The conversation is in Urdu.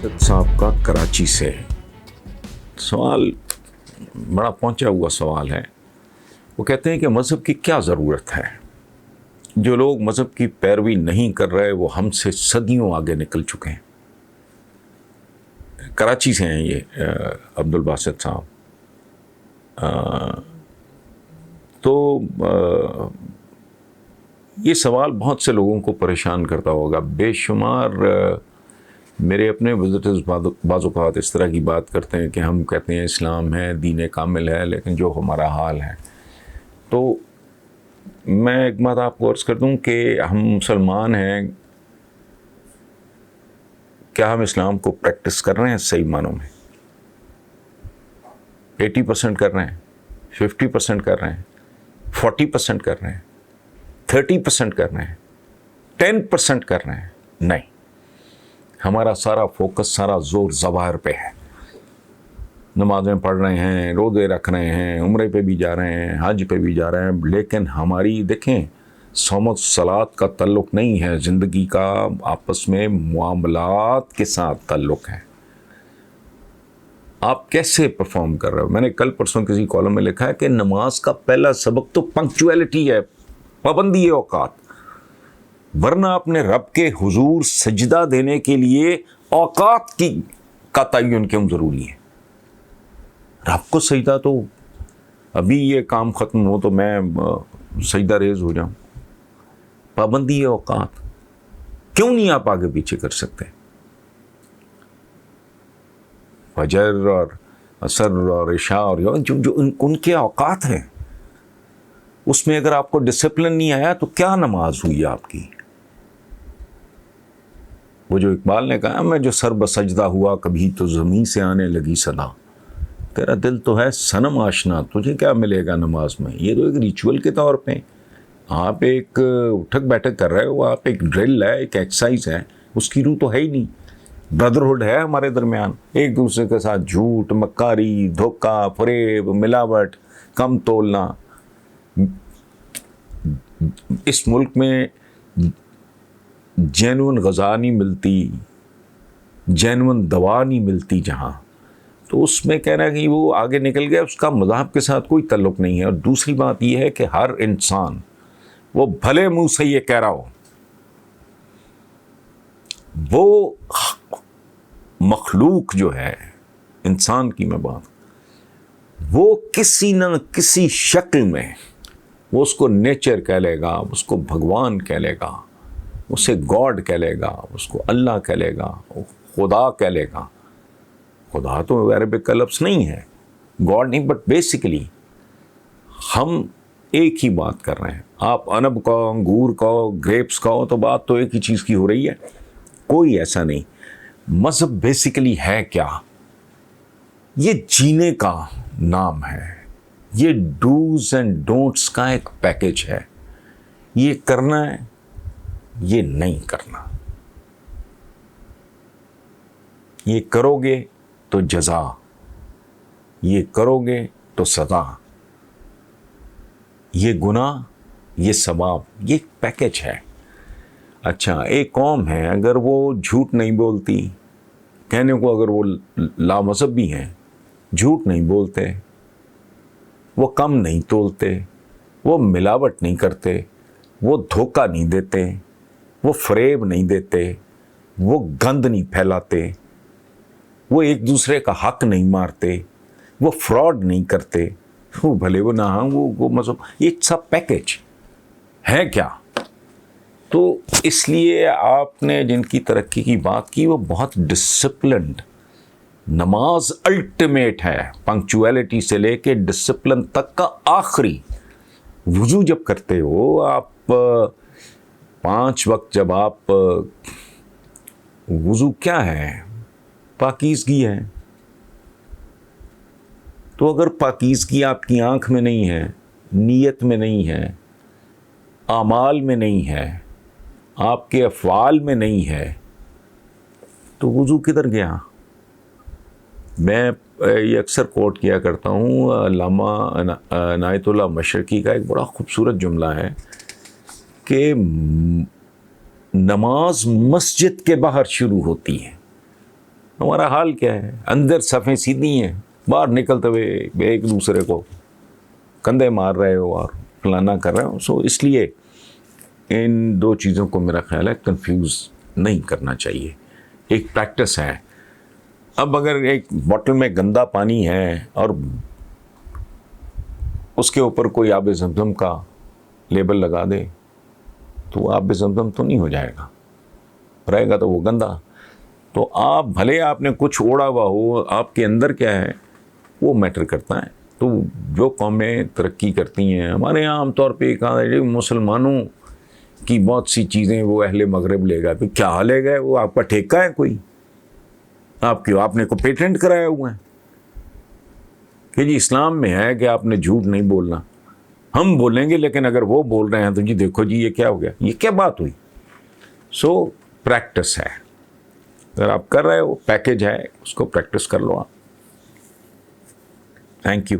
صاحب کا کراچی سے سوال بڑا پہنچا ہوا سوال ہے. وہ کہتے ہیں کہ مذہب کی کیا ضرورت ہے؟ جو لوگ مذہب کی پیروی نہیں کر رہے وہ ہم سے صدیوں آگے نکل چکے ہیں. کراچی سے ہیں یہ عبد الباسط صاحب. تو یہ سوال بہت سے لوگوں کو پریشان کرتا ہوگا. بے شمار میرے اپنے وزٹرز بعض اوقات اس طرح کی بات کرتے ہیں کہ ہم کہتے ہیں اسلام ہے، دین کامل ہے، لیکن جو ہمارا حال ہے. تو میں ایک بات آپ کو عرض کر دوں کہ ہم مسلمان ہیں، کیا ہم اسلام کو پریکٹس کر رہے ہیں صحیح معنوں میں؟ 80% کر رہے ہیں، 50% کر رہے ہیں، 40% کر رہے ہیں، 30% کر رہے ہیں، 10% کر رہے ہیں؟ نہیں. ہمارا سارا فوکس، سارا زور ظواہر پہ ہے. نمازیں پڑھ رہے ہیں، روزے رکھ رہے ہیں، عمرے پہ بھی جا رہے ہیں، حج پہ بھی جا رہے ہیں، لیکن ہماری دیکھیں صوم و صلات کا تعلق نہیں ہے. زندگی کا آپس میں معاملات کے ساتھ تعلق ہے. آپ کیسے پرفارم کر رہے ہو؟ میں نے کل پرسوں کسی کالم میں لکھا ہے کہ نماز کا پہلا سبق تو پنکچویلٹی ہے، پابندی اوقات. ورنہ اپنے رب کے حضور سجدہ دینے کے لیے اوقات کا تعین کیوں ضروری ہے؟ رب کو سجدہ تو ابھی یہ کام ختم ہو تو میں سجدہ ریز ہو جاؤں. پابندی اوقات کیوں نہیں آپ آگے پیچھے کر سکتے؟ فجر اور عصر اور عشاء اور جو ان کے اوقات ہیں، اس میں اگر آپ کو ڈسپلن نہیں آیا تو کیا نماز ہوئی آپ کی؟ وہ جو اقبال نے کہا، میں جو سر بسجدہ ہوا کبھی تو زمین سے آنے لگی صدا. تیرا دل تو ہے صنم آشنا، تجھے کیا ملے گا نماز میں؟ یہ تو ایک ریچول کے طور پہ آپ ایک اٹھک بیٹھک کر رہے ہو، آپ ایک ڈرل ہے، ایک ایکسرسائز ہے، اس کی روح تو ہے ہی نہیں. بردرہڈ ہے ہمارے درمیان، ایک دوسرے کے ساتھ جھوٹ، مکاری، دھوکہ، فریب، ملاوٹ، کم تولنا. اس ملک میں جینون غذا نہیں ملتی، جینون دوا نہیں ملتی جہاں، تو اس میں کہنا کہ وہ آگے نکل گیا، اس کا مذہب کے ساتھ کوئی تعلق نہیں ہے. اور دوسری بات یہ ہے کہ ہر انسان، وہ بھلے منہ سے یہ کہہ رہا ہو، وہ مخلوق جو ہے انسان کی، میں بات، وہ کسی نہ کسی شکل میں وہ اس کو نیچر کہہ لے گا، اس کو بھگوان کہہ لے گا، اسے گاڈ کہہ لے گا، اس کو اللہ کہہ لے گا، خدا کہہ لے گا. خدا تو عربک کا لفظ نہیں ہے، گاڈ نہیں، بٹ بیسیکلی ہم ایک ہی بات کر رہے ہیں. آپ انب کا، انگور کا، گریپس کا ہو تو بات تو ایک ہی چیز کی ہو رہی ہے. کوئی ایسا نہیں. مذہب بیسیکلی ہے کیا؟ یہ جینے کا نام ہے، یہ ڈوز اینڈ ڈونٹس کا ایک پیکج ہے. یہ کرنا ہے، یہ نہیں کرنا. یہ کرو گے تو جزا، یہ کرو گے تو سزا، یہ گناہ، یہ ثواب، یہ ایک پیکج ہے. اچھا، ایک قوم ہے اگر وہ جھوٹ نہیں بولتی، کہنے کو اگر وہ لامذہب بھی ہیں، جھوٹ نہیں بولتے، وہ کم نہیں تولتے، وہ ملاوٹ نہیں کرتے، وہ دھوکہ نہیں دیتے، وہ فریب نہیں دیتے، وہ گند نہیں پھیلاتے، وہ ایک دوسرے کا حق نہیں مارتے، وہ فراڈ نہیں کرتے، وہ بھلے وہ نہ ہوں، وہ مذہب، یہ سب پیکج ہے کیا؟ تو اس لیے آپ نے جن کی ترقی کی بات کی وہ بہت ڈسپلنڈ. نماز الٹیمیٹ ہے، پنکچویلٹی سے لے کے ڈسپلن تک کا آخری. وضو جب کرتے ہو آپ 5 وقت، جب آپ، وضو کیا ہے؟ پاکیزگی ہے. تو اگر پاکیزگی آپ کی آنکھ میں نہیں ہے، نیت میں نہیں ہے، اعمال میں نہیں ہے، آپ کے افعال میں نہیں ہے، تو وضو کدھر گیا؟ میں یہ اکثر کوٹ کیا کرتا ہوں علامہ عنایت اللہ مشرقی کا ایک بڑا خوبصورت جملہ ہے کہ نماز مسجد کے باہر شروع ہوتی ہے، ہمارا حال کیا ہے؟ اندر صفیں سیدھی ہیں، باہر نکلتے ہوئے ایک دوسرے کو کندھے مار رہے ہو اور فلانا کر رہے ہو. سو اس لیے ان دو چیزوں کو میرا خیال ہے کنفیوز نہیں کرنا چاہیے. ایک پریکٹس ہے. اب اگر ایک بوٹل میں گندا پانی ہے اور اس کے اوپر کوئی آب زمزم کا لیبل لگا دے تو وہ آب زمزم تو نہیں ہو جائے گا، رہے گا تو وہ گندا. تو آپ بھلے آپ نے کچھ اوڑا ہوا ہو، آپ کے اندر کیا ہے وہ میٹر کرتا ہے. تو جو قومیں ترقی کرتی ہیں، ہمارے یہاں عام طور پہ کہا ہے مسلمانوں کی بہت سی چیزیں وہ اہل مغرب لے گا. تو کیا لے گئے؟ وہ آپ کا ٹھیکہ ہے کوئی؟ آپ نے کو پیٹنٹ کرایا ہوا ہے کہ جی اسلام میں ہے کہ آپ نے جھوٹ نہیں بولنا. ہم بولیں گے لیکن اگر وہ بول رہے ہیں تو جی دیکھو جی یہ کیا ہو گیا، یہ کیا بات ہوئی. سو پریکٹس ہے. اگر آپ کر رہے ہو، پیکج ہے، اس کو پریکٹس کر لو آپ. Thank you.